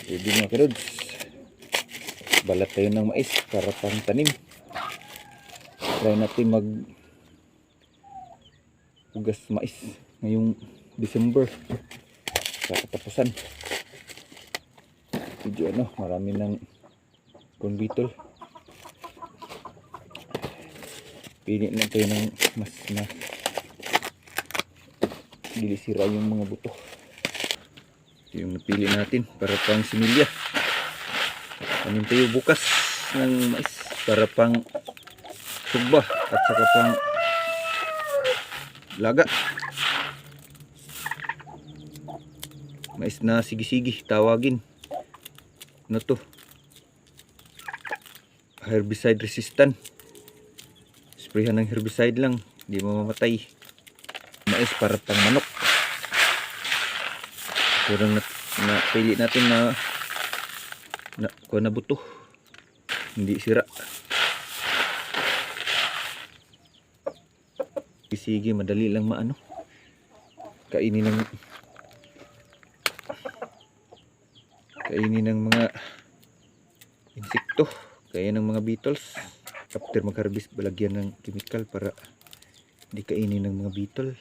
Ready mga karods. Balat tayo ng mais para pang tanim. Try natin mag hugas mais ngayong December sa katapusan. Medyo marami ng corn beetle. Pili lang tayo ng mas na hindi sira yung mga buto. Ito yung napili natin para pang similya. Tanim tayo bukas ng mais para pang sugba at saka pang laga. Mais na sige-sige tawagin. Ano to? Herbicide resistant. Sprayhan ng herbicide lang, hindi mamamatay. Mais para pang manok. Pero napili natin na buto, hindi sira. Sige, madali lang kainin ng mga insekto, kaya ng mga beetles. After mag-harvest, balagyan ng chemical para hindi kainin ng mga beetle.